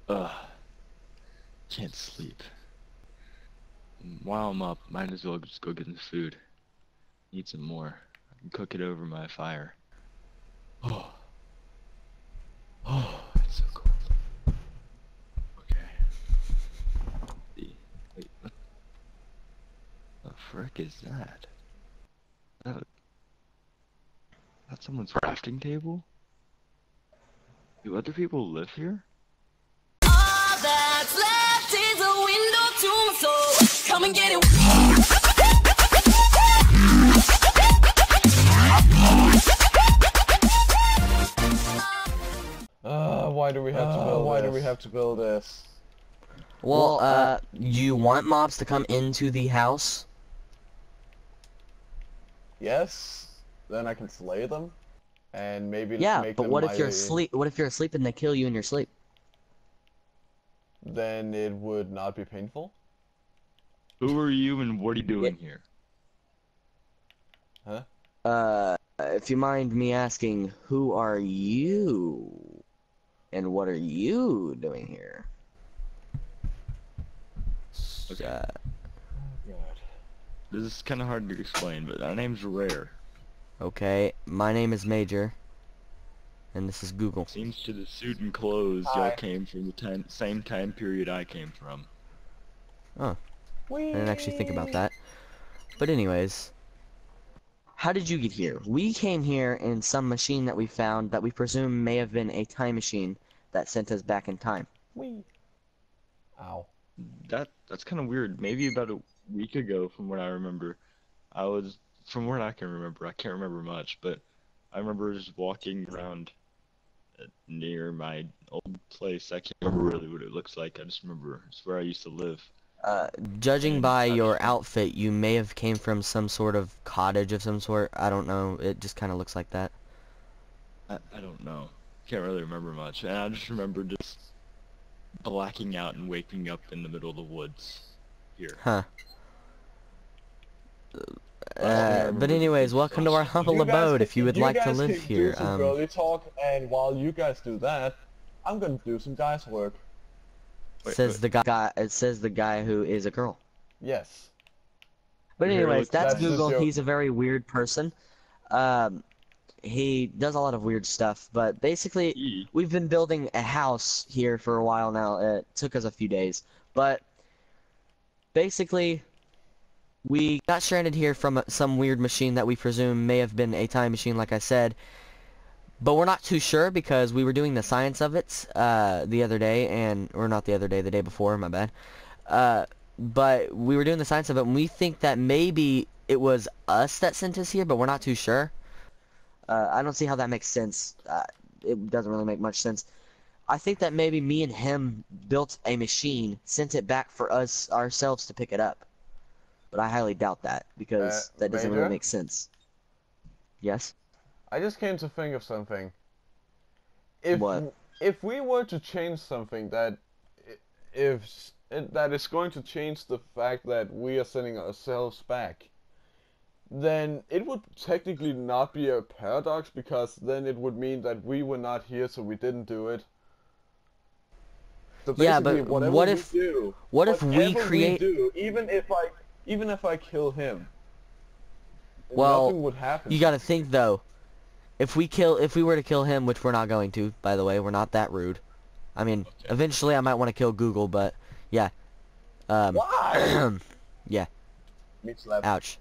Ugh, can't sleep. While I'm up, might as well just go get some food. Need some more. I can cook it over my fire. Oh, oh, it's so cold. Okay. Wait, what the frick is that? That that's someone's crafting table? Do other people live here? All that's left is a window to my soul. Come and get it. Why do we have to build Why do we have to build this? Well, you want mobs to come into the house? Yes. Then I can slay them, and maybe Yeah, make but them what if you're my- asleep? What if you're asleep and they kill you in your sleep? Then it would not be painful. Who are you and what are you doing here? Huh? If you mind me asking, who are you? And what are you doing here? Okay. God. This is kind of hard to explain, but our name's Rare. Okay, my name is Major, and this is Google. Seems to the suit and clothes y'all came from the same time period I came from. Oh, I didn't actually think about that. But anyways, how did you get here? We came here in some machine that we found that we presume may have been a time machine that sent us back in time. Wee. Ow. That's kind of weird. Maybe about a week ago, from what I remember, from what I can remember, I can't remember much, but I remember just walking around near my old place. I can't remember really what it looks like. I just remember it's where I used to live. Judging by your outfit, you may have came from some sort of cottage of some sort. I don't know. It just kind of looks like that. I don't know. Can't really remember much. And I just remember just blacking out and waking up in the middle of the woods here. Huh. But anyways, welcome to our humble abode. If you would like to live here, do some girly talk, and while you guys do that, I'm gonna do some guys' work. says the guy. It says the guy who is a girl. Yes. But anyways, that's That's just Google. your- He's a very weird person. He does a lot of weird stuff, but basically, we've been building a house here for a while now. It took us a few days, but basically, we got stranded here from some weird machine that we presume may have been a time machine, like I said. But we're not too sure because we were doing the science of it the other day, or not the other day, the day before, my bad. But we were doing the science of it, and we think that maybe it was us that sent us here, but we're not too sure. I don't see how that makes sense. It doesn't really make much sense. I think that maybe me and him built a machine, sent it back for us ourselves to pick it up. But I highly doubt that, because that doesn't really Major? make sense. Yes? I just came to think of something. If What? if we were to change something that that is going to change the fact that we are sending ourselves back, then it would technically not be a paradox, because then it would mean that we were not here, so we didn't do it. So Yeah, basically, but whatever what we if- do, what if we whatever create- do, even if I kill him, Well, nothing would happen. You gotta think though. If we were to kill him, which we're not going to, by the way, we're not that rude. I mean, eventually I might want to kill Google, but yeah. Why? Yeah. Meat slap. Ouch.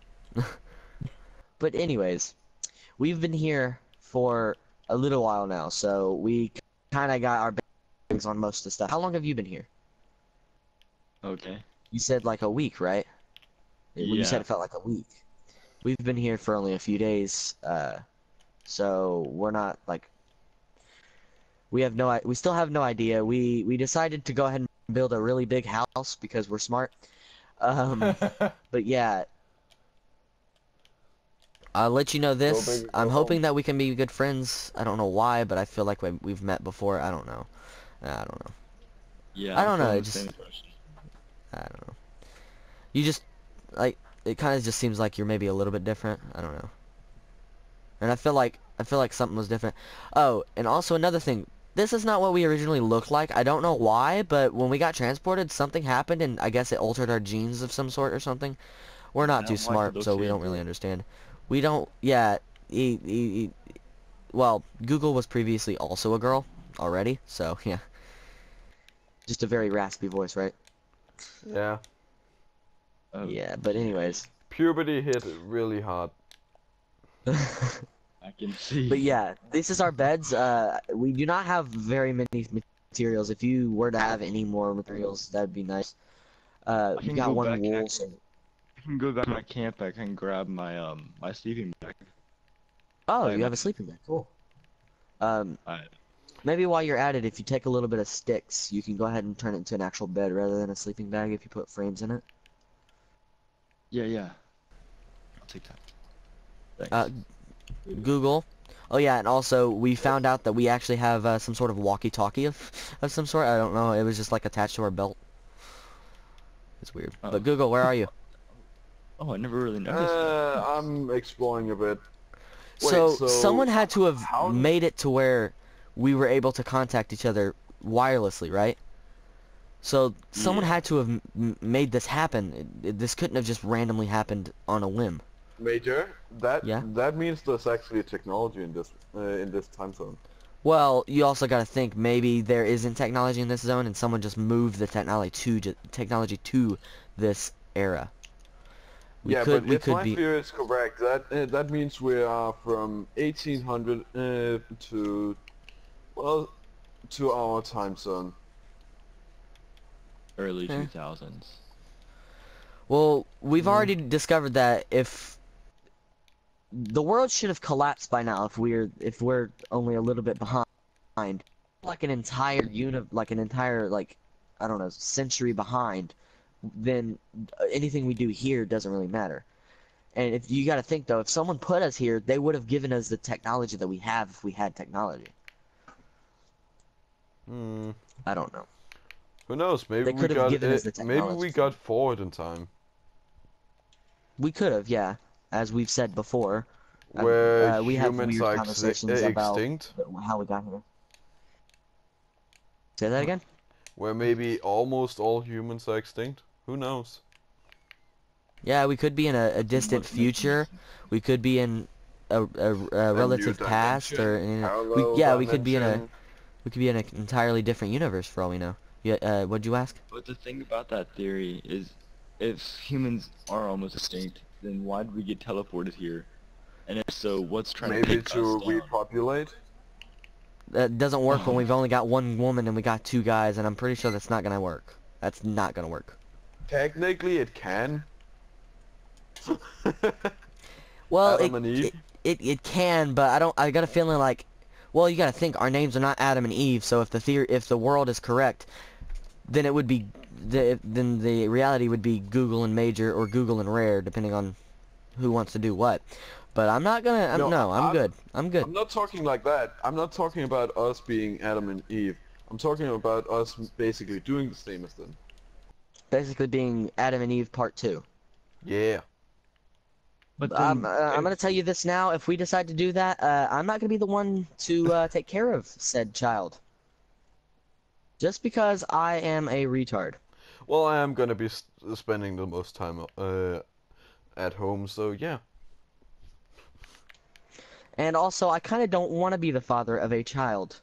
But anyways, we've been here for a little while now, so we kind of got our bearings on most of the stuff. How long have you been here? Okay. You said like a week, right? Well, you said Yeah. it felt like a week. We've been here for only a few days, so we're not like we still have no idea. We decided to go ahead and build a really big house because we're smart. But yeah, I'll let you know this. big, I'm go hoping home. that we can be good friends. I don't know why, but I feel like we've met before. I don't know. I don't know. Yeah. I don't know, feeling it the just- same question. I don't know. You just like it kind of just seems like you're maybe a little bit different. I don't know. And I feel like something was different. Oh, and also another thing. this is not what we originally looked like. I don't know why, but when we got transported, something happened, and I guess it altered our genes of some sort or something. We're not I too don't like smart, the so looks we of don't it. really understand. We don't, yeah, well, Google was previously also a girl already, so yeah. Just a very raspy voice, right? Yeah. Yeah, but anyways. Puberty hit really hard. I can see. But yeah, this is our beds. We do not have very many materials. If you were to have any more materials, that'd be nice. I We can got go one back and wool, so... I can go back to my camp. I can grab my my sleeping bag. Oh, I you have a imagine. sleeping bag. Cool. Alright. Maybe while you're at it, if you take a little bit of sticks, you can go ahead and turn it into an actual bed rather than a sleeping bag if you put frames in it. Yeah. I'll take that. Thanks. Google. Oh yeah, and also we found out that we actually have some sort of walkie-talkie of some sort. I don't know. It was just like attached to our belt. It's weird. Oh. But Google, where are you? Oh, I never really noticed that. I'm exploring a bit. Wait, So so someone had to have how did- made it to where we were able to contact each other wirelessly, right? So someone Yeah. had to have made this happen. This couldn't have just randomly happened on a whim. Major, Yeah? that means there's actually technology in this time zone. Well, you also got to think maybe there isn't technology in this zone, and someone just moved the technology to this era. We But could if my be. theory is correct, that means we are from 1800 to our time zone. Early Eh. 2000s. Well, we've already discovered that if the world should have collapsed by now, if we're only a little bit behind, like an entire I don't know, century behind, then anything we do here doesn't really matter. And if you got to think though, if someone put us here, they would have given us the technology that we have if we had technology. I don't know. Who knows? Maybe They we could have got given us the maybe we technology. got forward in time, We could have, yeah, as we've said before. where We have humans weird are conversations about extinct, how we got here. Say that again? where maybe almost all humans are extinct. Who knows? Yeah, we could be in a distant What's making future. this- We could be in a relative new past, or Parallel we could be in dimension. an entirely different universe for all we know. Yeah, what'd you ask? But the thing about that theory is, if humans are almost extinct, then why did we get teleported here? And if so, what's trying to Maybe take to us down? repopulate. That doesn't work when we've only got one woman and we got two guys, and I'm pretty sure that's not gonna work. That's not gonna work. Technically, it can. Well, Adam and Eve. it can, but I got a feeling like, well, you got to think our names are not Adam and Eve, so if the world is correct, then it would be then the reality would be Google and Major or Google and Rare, depending on who wants to do what. But I'm not gonna. I'm good. I'm good. I'm not talking like that. I'm not talking about us being Adam and Eve. I'm talking about us basically doing the same as them. Basically, being Adam and Eve Part 2. Yeah. But I'm then, gonna tell you this now. If we decide to do that, I'm not gonna be the one to take care of said child. Just because I am a retard. Well, I am gonna be spending the most time at home, so yeah. And also, I kind of don't want to be the father of a child.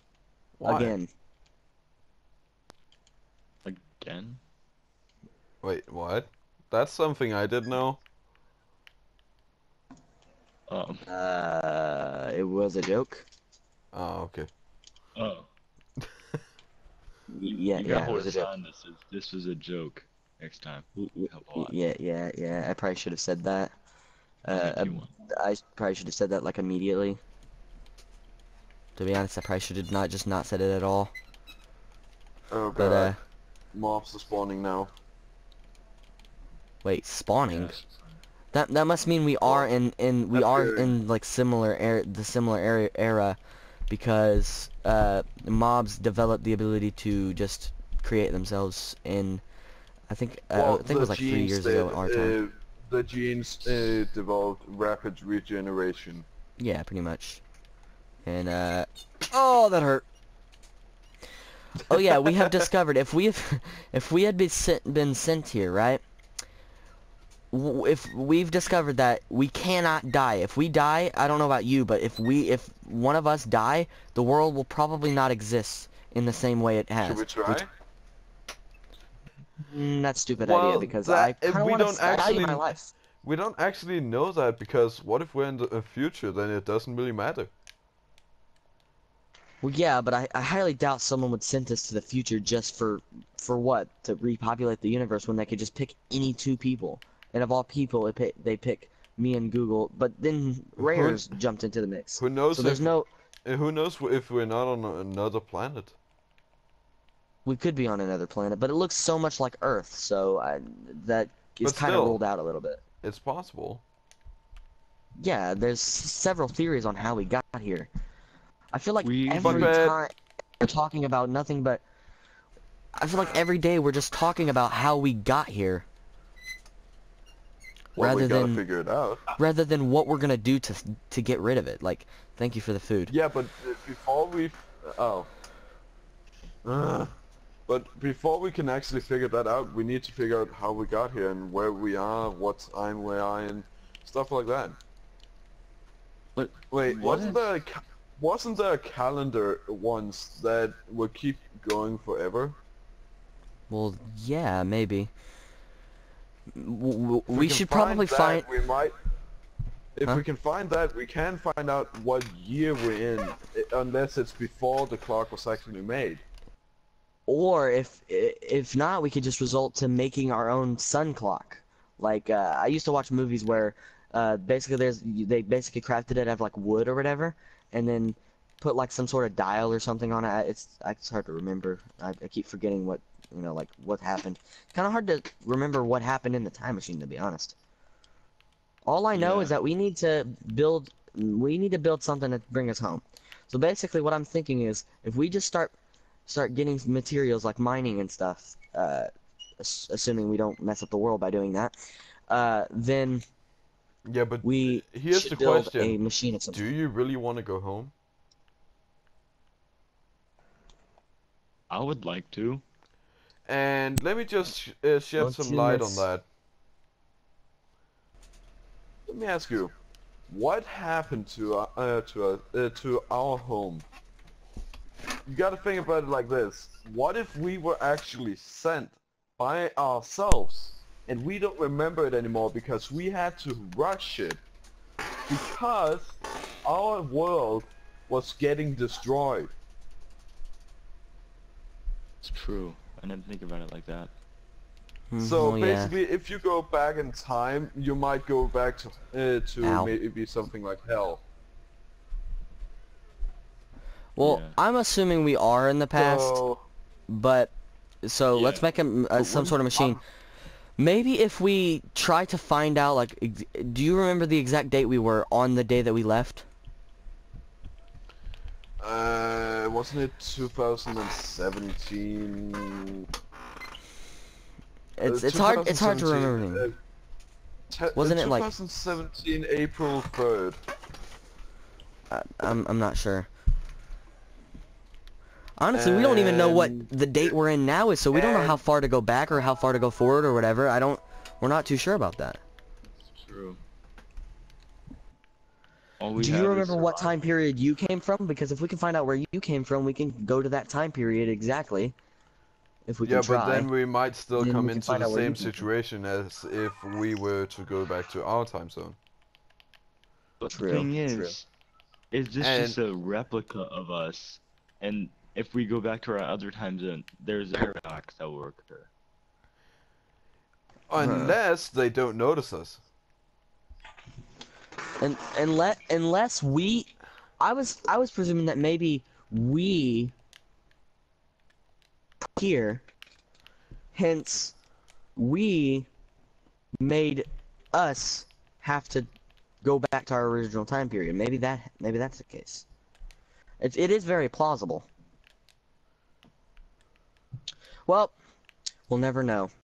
Why? Again. again? Wait, what? That's something I didn't know. It was a joke. Oh, okay. Oh. Yeah, You yeah, got it was a joke. on this was a joke next time. Help a lot. Yeah. I probably should have said that. I'll make you one. I probably should have said that like immediately. To be honest, I probably should have not said it at all. Oh god. But Mobs are spawning now. wait, spawning. Yes. That must mean we are in that's good. in like similar era, because mobs develop the ability to just create themselves in. I think Well, it was like 3 years ago in our time. The genes developed rapid regeneration. Yeah, pretty much. And oh, that hurt. Oh yeah, we have discovered if we had been sent here, right? If we've discovered that we cannot die. If we die, I don't know about you, but if one of us die, the world will probably not exist in the same way it has. Should we try? That's a stupid idea Well, because that I kind of we want don't to value actually my life. we don't actually know that, because what if we're in the future? Then it doesn't really matter. Well, yeah, but I highly doubt someone would send us to the future just for what? To repopulate the universe when they could just pick any two people. And of all people, they pick me and Google. But then Rares jumped into the mix. Who knows? So there's who knows if we're not on another planet? we could be on another planet, but it looks so much like Earth, so that is But kind of still, ruled out a little bit. It's possible. Yeah, there's several theories on how we got here. I feel like every But- time we're talking about nothing but... I feel like every day we're just talking about how we got here. Well, we gotta than figure it out. rather than what we're gonna do to get rid of it. Like, thank you for the food. Yeah, but before we... But before we can actually figure that out, we need to figure out how we got here and where we are, what time we are in, stuff like that. But Wait, what wasn't there a calendar once that would keep going forever? Well, yeah, maybe. If We can should probably that, find... We might. If Huh? we can find that, we can find out what year we're in, unless it's before the clock was actually made. Or if not, we could just result to making our own sun clock. Like I used to watch movies where basically they basically crafted it out of like wood or whatever, and then put like some sort of dial or something on it. It's hard to remember. I keep forgetting what like what happened. It's kind of hard to remember what happened in the time machine, to be honest. All I know is that we need to build something to bring us home. So basically, what I'm thinking is if we just start getting materials like mining and stuff, assuming we don't mess up the world by doing that, then Yeah, but we here's should the build question: a machine of some do sort. you really want to go home? I would like to. And let me just shed Don't some you light miss- on that. Let me ask you, what happened to our home? You gotta think about it like this. What if we were actually sent by ourselves and we don't remember it anymore because we had to rush it because our world was getting destroyed? It's true. I didn't think about it like that. So Well, yeah. basically, if you go back in time, you might go back to Ow. maybe something like hell. Well, Yeah. I'm assuming we are in the past, So, but so Yeah. let's make some sort of machine. Maybe if we try to find out, like, do you remember the exact date we were on the day that we left? wasn't it 2017? It's hard to remember. Wasn't it like 2017 April 3rd? I'm not sure. Honestly, we don't even know what the date we're in now is, so we don't know how far to go back or how far to go forward or whatever. We're not too sure about that. True. All we Do have you is remember what survival. time period you came from? Because if we can find out where you came from, we can go to that time period exactly. If we Yeah, can try. but then we might still Then come we can into find the out where you same came from. situation as if we were to go back to our time zone. But True, the thing true. is this And- just a replica of us? And if we go back to our other time zone, there's a paradox that will occur. Unless they don't notice us. And unless we, I was presuming that maybe we here, hence we made us have to go back to our original time period. Maybe that's the case. It is very plausible. Well, we'll never know.